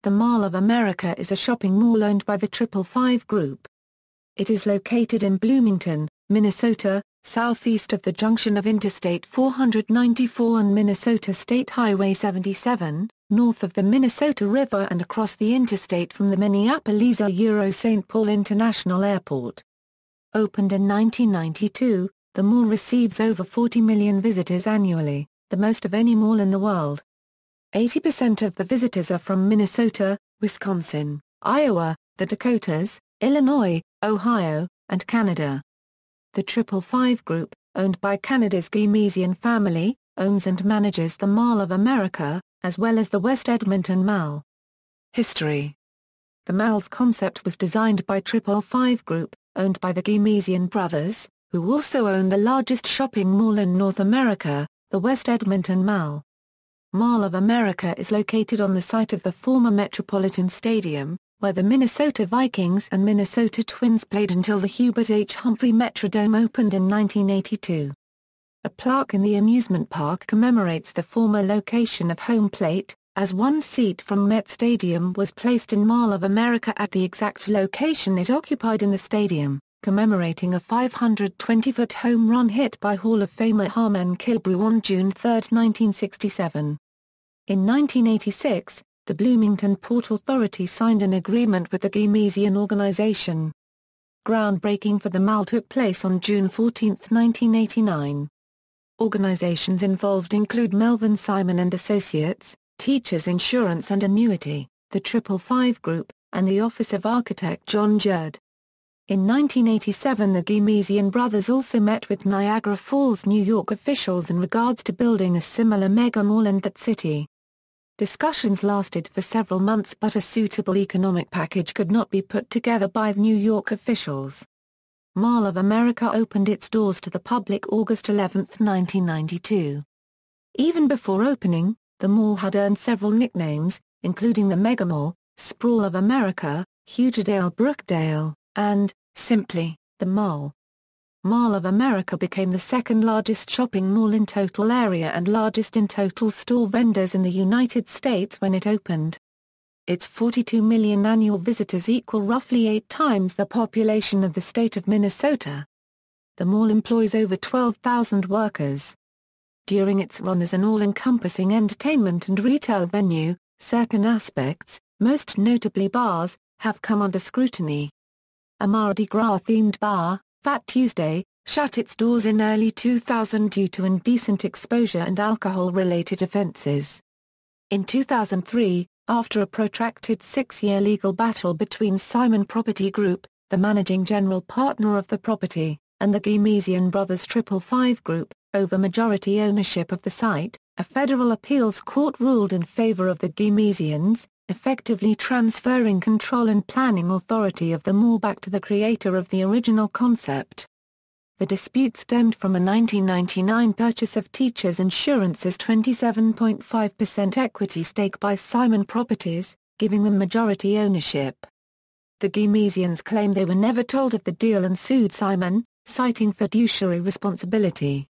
The Mall of America is a shopping mall owned by the 555 Group. It is located in Bloomington, Minnesota, southeast of the junction of Interstate 494 and Minnesota State Highway 77, north of the Minnesota River and across the interstate from the Minneapolis-St. Paul International Airport. Opened in 1992, the mall receives over 40 million visitors annually, the most of any mall in the world. 80% of the visitors are from Minnesota, Wisconsin, Iowa, the Dakotas, Illinois, Ohio, and Canada. The 555 Group, owned by Canada's Ghermezian family, owns and manages the Mall of America, as well as the West Edmonton Mall. History. The mall's concept was designed by 555 Group, owned by the Ghermezian brothers, who also own the largest shopping mall in North America, the West Edmonton Mall. Mall of America is located on the site of the former Metropolitan Stadium, where the Minnesota Vikings and Minnesota Twins played until the Hubert H. Humphrey Metrodome opened in 1982. A plaque in the amusement park commemorates the former location of home plate, as one seat from Met Stadium was placed in Mall of America at the exact location it occupied in the stadium, commemorating a 520-foot home run hit by Hall of Famer Harmon Killebrew on June 3, 1967. In 1986, the Bloomington Port Authority signed an agreement with the Ghermezian organization. Groundbreaking for the mall took place on June 14, 1989. Organizations involved include Melvin Simon and Associates, Teachers Insurance and Annuity, the 555 Group, and the Office of Architect John Judd. In 1987 the Ghermezian brothers also met with Niagara Falls, New York officials in regards to building a similar mega mall in that city. Discussions lasted for several months but a suitable economic package could not be put together by New York officials. Mall of America opened its doors to the public August 11, 1992. Even before opening, the mall had earned several nicknames, including the Mega Mall, Sprawl of America, Hugedale Brookdale, and, simply, the Mall. Mall of America became the second largest shopping mall in total area and largest in total store vendors in the United States when it opened. Its 42 million annual visitors equal roughly 8 times the population of the state of Minnesota. The mall employs over 12,000 workers. During its run as an all-encompassing entertainment and retail venue, certain aspects, most notably bars, have come under scrutiny. A Mardi Gras-themed bar, Fat Tuesday, shut its doors in early 2000 due to indecent exposure and alcohol-related offenses. In 2003, after a protracted 6-year legal battle between Simon Property Group, the managing general partner of the property, and the Ghermezian brothers 555 Group, over majority ownership of the site, a federal appeals court ruled in favor of the Ghermezians, effectively transferring control and planning authority of the mall back to the creator of the original concept. The dispute stemmed from a 1999 purchase of Teachers Insurance's 27.5% equity stake by Simon Properties, giving them majority ownership. The Ghermezians claim they were never told of the deal and sued Simon, citing fiduciary responsibility.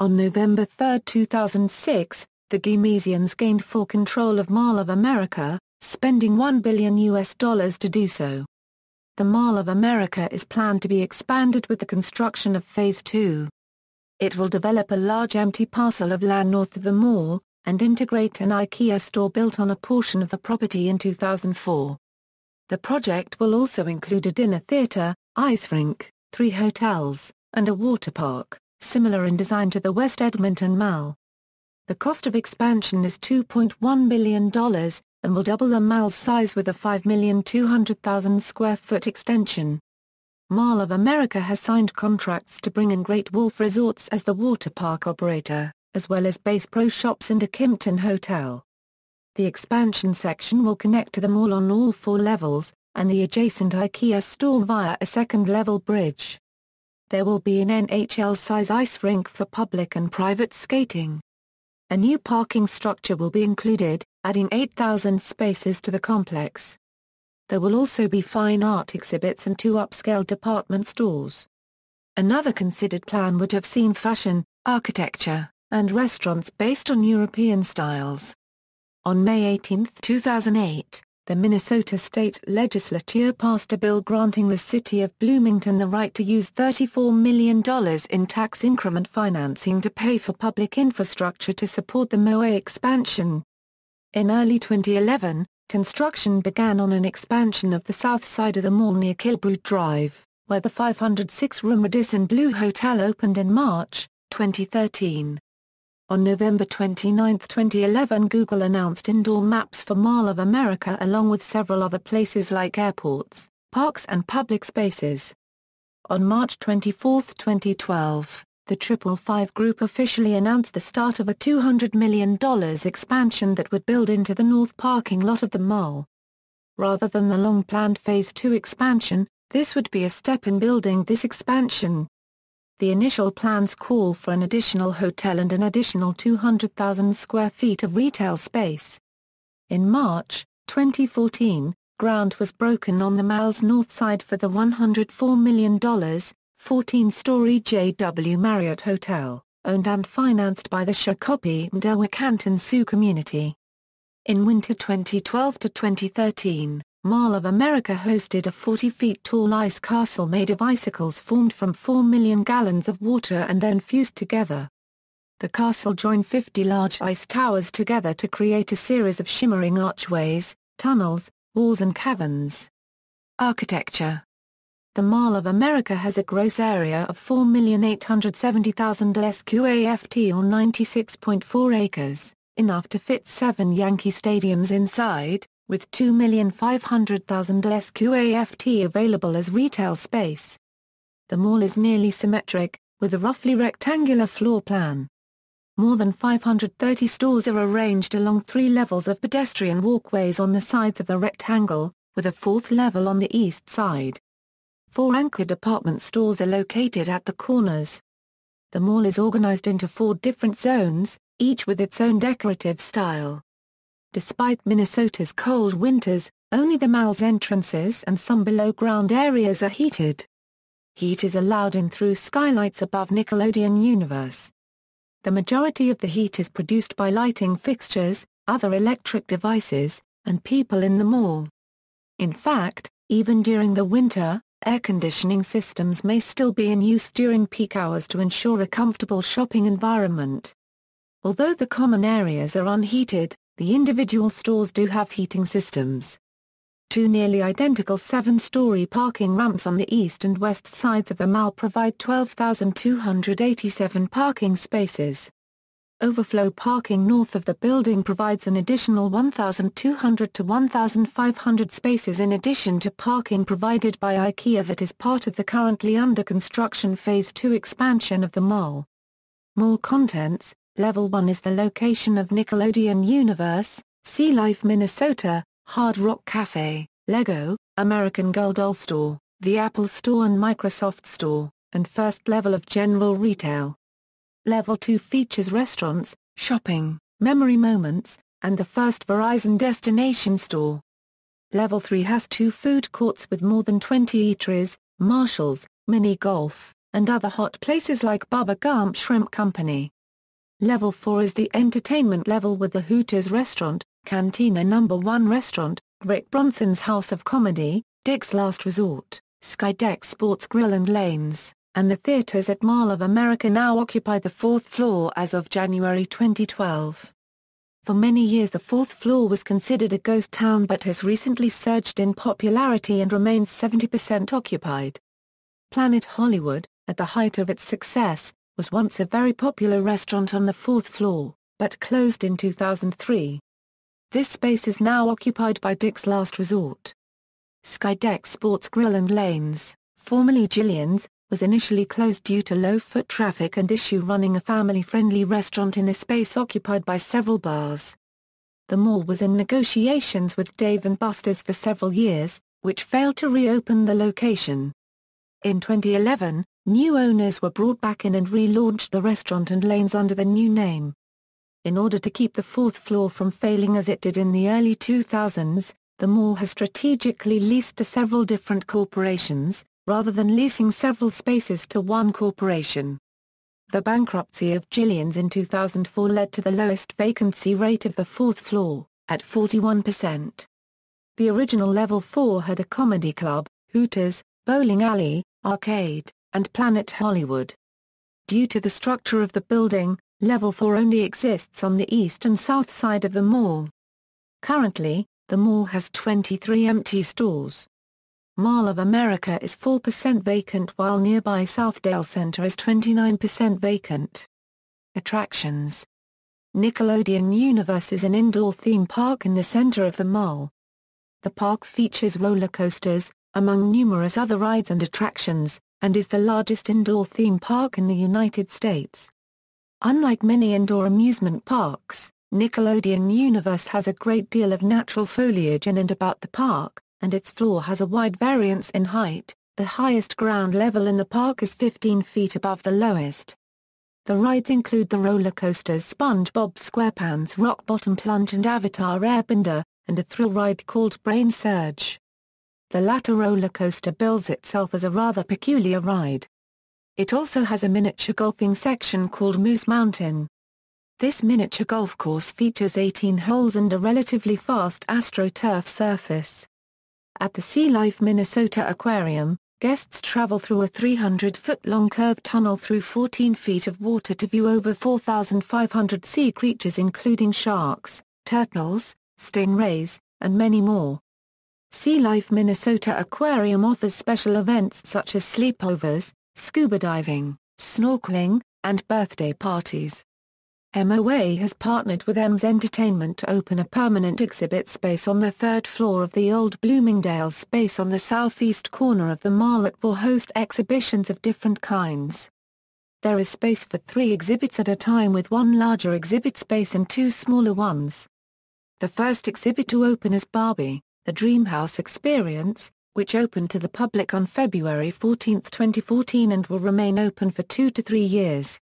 On November 3, 2006, the Ghermezians gained full control of Mall of America, spending $1 billion to do so. The Mall of America is planned to be expanded with the construction of Phase 2. It will develop a large empty parcel of land north of the mall, and integrate an IKEA store built on a portion of the property in 2004. The project will also include a dinner theater, ice rink, 3 hotels, and a water park, similar in design to the West Edmonton Mall. The cost of expansion is $2.1 billion, and will double the mall's size with a 5,200,000 square foot extension. Mall of America has signed contracts to bring in Great Wolf Resorts as the water park operator, as well as Bass Pro Shops and a Kimpton Hotel. The expansion section will connect to the mall on all 4 levels, and the adjacent IKEA store via a second-level bridge. There will be an NHL-size ice rink for public and private skating. A new parking structure will be included, adding 8,000 spaces to the complex. There will also be fine art exhibits and 2 upscale department stores. Another considered plan would have seen fashion, architecture, and restaurants based on European styles. On May 18, 2008, the Minnesota state legislature passed a bill granting the city of Bloomington the right to use $34 million in tax increment financing to pay for public infrastructure to support the MOA expansion. In early 2011, construction began on an expansion of the south side of the mall near Kilbrue Drive, where the 506-room Radisson Blu Hotel opened in March 2013. On November 29, 2011, Google announced indoor maps for Mall of America along with several other places like airports, parks and public spaces. On March 24, 2012, the 555 Group officially announced the start of a $200 million expansion that would build into the north parking lot of the mall. Rather than the long-planned Phase 2 expansion, this would be a step in building this expansion. The initial plans call for an additional hotel and an additional 200,000 square feet of retail space. In March 2014, ground was broken on the mall's north side for the $104 million, 14-story JW Marriott Hotel, owned and financed by the Shakopee-Mdewa Canton Sioux community. In winter 2012 to 2013, Mall of America hosted a 40-feet-tall ice castle made of icicles formed from 4 million gallons of water and then fused together. The castle joined 50 large ice towers together to create a series of shimmering archways, tunnels, walls and caverns. Architecture. The Mall of America has a gross area of 4,870,000 sqaft or 96.4 acres, enough to fit 7 Yankee stadiums inside, with 2,500,000 sqaft available as retail space. The mall is nearly symmetric, with a roughly rectangular floor plan. More than 530 stores are arranged along 3 levels of pedestrian walkways on the sides of the rectangle, with a 4th level on the east side. 4 anchor department stores are located at the corners. The mall is organized into 4 different zones, each with its own decorative style. Despite Minnesota's cold winters, only the mall's entrances and some below-ground areas are heated. Heat is allowed in through skylights above Nickelodeon Universe. The majority of the heat is produced by lighting fixtures, other electric devices, and people in the mall. In fact, even during the winter, air conditioning systems may still be in use during peak hours to ensure a comfortable shopping environment. Although the common areas are unheated, the individual stores do have heating systems. 2 nearly identical 7-story parking ramps on the east and west sides of the mall provide 12,287 parking spaces. Overflow parking north of the building provides an additional 1,200 to 1,500 spaces in addition to parking provided by IKEA that is part of the currently under construction Phase 2 expansion of the mall. Mall contents. Level 1 is the location of Nickelodeon Universe, Sea Life Minnesota, Hard Rock Cafe, Lego, American Girl Doll Store, the Apple Store and Microsoft Store, and first level of general retail. Level 2 features restaurants, shopping, memory moments, and the first Verizon destination store. Level 3 has 2 food courts with more than 20 eateries, Marshalls, mini golf, and other hot places like Bubba Gump Shrimp Company. Level 4 is the entertainment level with the Hooters Restaurant, Cantina No. 1 Restaurant, Rick Bronson's House of Comedy, Dick's Last Resort, Skydeck Sports Grill and Lanes, and the theaters at Mall of America now occupy the 4th floor as of January 2012. For many years the 4th floor was considered a ghost town but has recently surged in popularity and remains 70% occupied. Planet Hollywood, at the height of its success, was once a very popular restaurant on the 4th floor, but closed in 2003. This space is now occupied by Dick's Last Resort. Skydeck Sports Grill and Lanes, formerly Jillian's, was initially closed due to low foot traffic and issue running a family-friendly restaurant in a space occupied by several bars. The mall was in negotiations with Dave & Buster's for several years, which failed to reopen the location. In 2011, new owners were brought back in and relaunched the restaurant and lanes under the new name. In order to keep the 4th floor from failing as it did in the early 2000s, the mall has strategically leased to several different corporations, rather than leasing several spaces to one corporation. The bankruptcy of Jillian's in 2004 led to the lowest vacancy rate of the 4th floor, at 41%. The original Level 4 had a comedy club, Hooters, bowling alley, arcade, and Planet Hollywood. Due to the structure of the building, Level 4 only exists on the east and south side of the mall. Currently, the mall has 23 empty stores. Mall of America is 4% vacant while nearby Southdale Center is 29% vacant. Attractions. Nickelodeon Universe is an indoor theme park in the center of the mall. The park features roller coasters, among numerous other rides and attractions, and is the largest indoor theme park in the United States. Unlike many indoor amusement parks, Nickelodeon Universe has a great deal of natural foliage in and about the park, and its floor has a wide variance in height. The highest ground level in the park is 15 feet above the lowest. The rides include the roller coasters SpongeBob SquarePants Rock Bottom Plunge and Avatar Airbender, and a thrill ride called Brain Surge. The latter roller coaster bills itself as a rather peculiar ride. It also has a miniature golfing section called Moose Mountain. This miniature golf course features 18 holes and a relatively fast AstroTurf surface. At the Sea Life Minnesota Aquarium, guests travel through a 300-foot-long curved tunnel through 14 feet of water to view over 4,500 sea creatures including sharks, turtles, stingrays, and many more. Sea Life Minnesota Aquarium offers special events such as sleepovers, scuba diving, snorkeling, and birthday parties. MOA has partnered with EMS Entertainment to open a permanent exhibit space on the third floor of the old Bloomingdale's space on the southeast corner of the mall that will host exhibitions of different kinds. There is space for 3 exhibits at a time with 1 larger exhibit space and 2 smaller ones. The first exhibit to open is Barbie, the Dreamhouse Experience, which opened to the public on February 14, 2014 and will remain open for 2 to 3 years.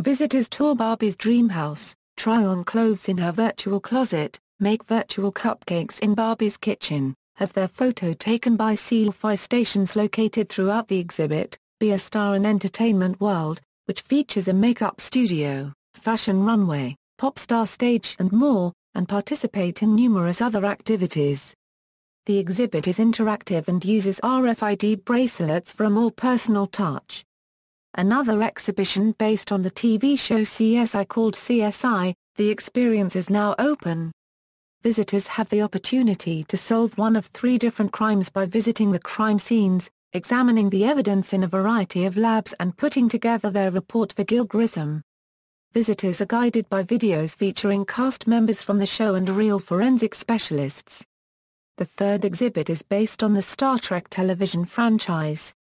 Visitors tour Barbie's Dreamhouse, try on clothes in her virtual closet, make virtual cupcakes in Barbie's kitchen, have their photo taken by selfie stations located throughout the exhibit, be a star in Entertainment World, which features a makeup studio, fashion runway, pop star stage and more, and participate in numerous other activities. The exhibit is interactive and uses RFID bracelets for a more personal touch. Another exhibition based on the TV show CSI called CSI, The Experience is now open. Visitors have the opportunity to solve one of 3 different crimes by visiting the crime scenes, examining the evidence in a variety of labs and putting together their report for Ghermezian. Visitors are guided by videos featuring cast members from the show and real forensic specialists. The third exhibit is based on the Star Trek television franchise.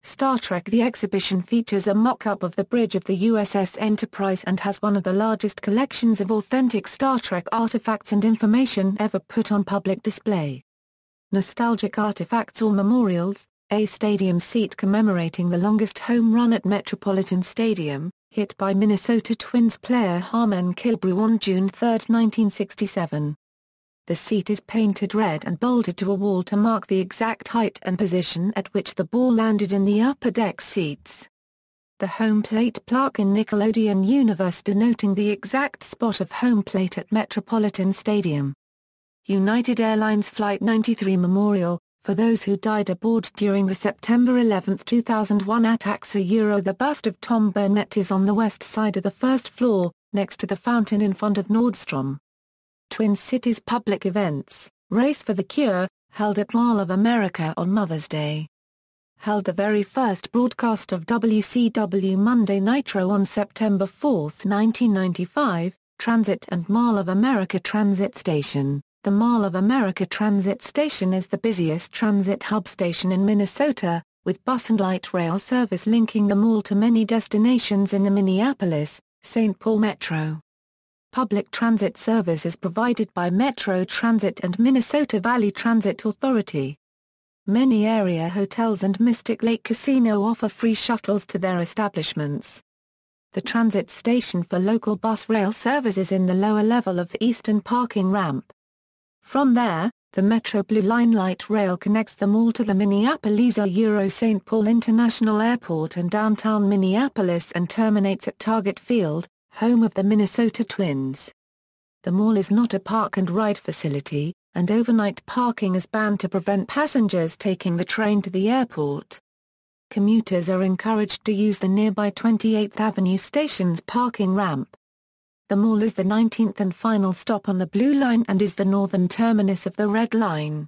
Star Trek: The Exhibition features a mock-up of the bridge of the USS Enterprise and has one of the largest collections of authentic Star Trek artifacts and information ever put on public display. Nostalgic artifacts or memorials, a stadium seat commemorating the longest home run at Metropolitan Stadium, hit by Minnesota Twins player Harmon Killebrew on June 3, 1967. The seat is painted red and bolted to a wall to mark the exact height and position at which the ball landed in the upper deck seats. The home plate plaque in Nickelodeon Universe denoting the exact spot of home plate at Metropolitan Stadium. United Airlines Flight 93 Memorial, for those who died aboard during the September 11, 2001 attacks. The bust of Tom Burnett is on the west side of the first floor, next to the fountain in front of Nordstrom. Twin Cities public events, Race for the Cure, held at Mall of America on Mother's Day. Held the very first broadcast of WCW Monday Nitro on September 4, 1995, Transit and Mall of America Transit Station. The Mall of America Transit Station is the busiest transit hub station in Minnesota, with bus and light rail service linking the mall to many destinations in the Minneapolis, St. Paul Metro. Public transit service is provided by Metro Transit and Minnesota Valley Transit Authority. Many area hotels and Mystic Lake Casino offer free shuttles to their establishments. The transit station for local bus rail service is in the lower level of the eastern parking ramp. From there, the Metro Blue Line light rail connects the mall to the Minneapolis-St. Paul International Airport and downtown Minneapolis and terminates at Target Field, home of the Minnesota Twins. The mall is not a park and ride facility, and overnight parking is banned to prevent passengers taking the train to the airport. Commuters are encouraged to use the nearby 28th Avenue station's parking ramp. The mall is the 19th and final stop on the Blue Line and is the northern terminus of the Red Line.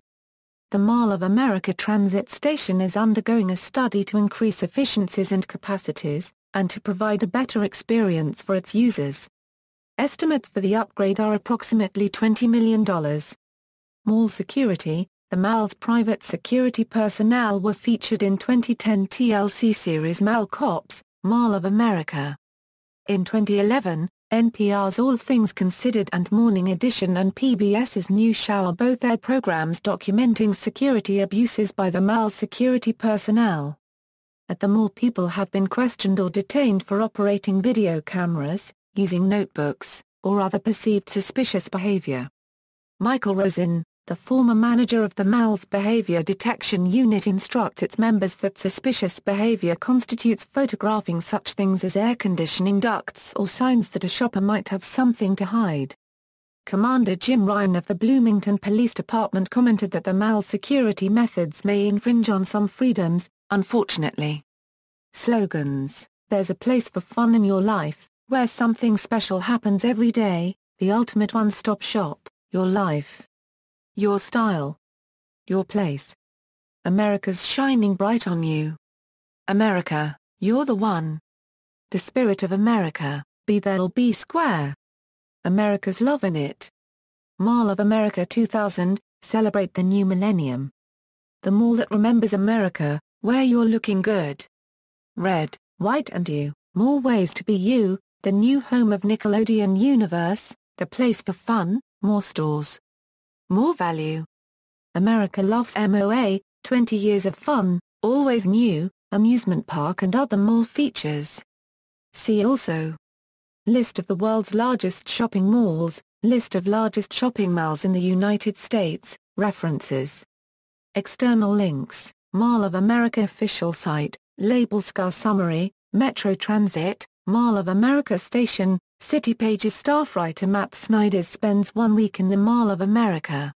The Mall of America Transit Station is undergoing a study to increase efficiencies and capacities, and to provide a better experience for its users. Estimates for the upgrade are approximately $20 million. Mall security. The mall's private security personnel were featured in 2010 TLC series Mall Cops, Mall of America. In 2011, NPR's All Things Considered and Morning Edition and PBS's New Shower both aired programs documenting security abuses by the mall security personnel. At the mall, people have been questioned or detained for operating video cameras, using notebooks, or other perceived suspicious behavior. Michael Rosen, the former manager of the mall's behavior detection unit, instructs its members that suspicious behavior constitutes photographing such things as air conditioning ducts or signs that a shopper might have something to hide. Commander Jim Ryan of the Bloomington Police Department commented that the mall security methods may infringe on some freedoms, unfortunately. Slogans. There's a place for fun in your life, where something special happens every day, the ultimate one-stop shop, your life. Your style. Your place. America's shining bright on you. America, you're the one. The spirit of America, be there or be square. America's love in it. Mall of America 2000, celebrate the new millennium. The mall that remembers America, where you're looking good. Red, white and you, more ways to be you, the new home of Nickelodeon Universe, the place for fun, more stores. More value. America loves MOA, 20 years of fun, always new, amusement park and other mall features. See also. List of the world's largest shopping malls, list of largest shopping malls in the United States, references. External links, Mall of America official site, labels car summary, Metro Transit, Mall of America Station, City Pages staff writer Matt Snyders spends 1 week in the Mall of America.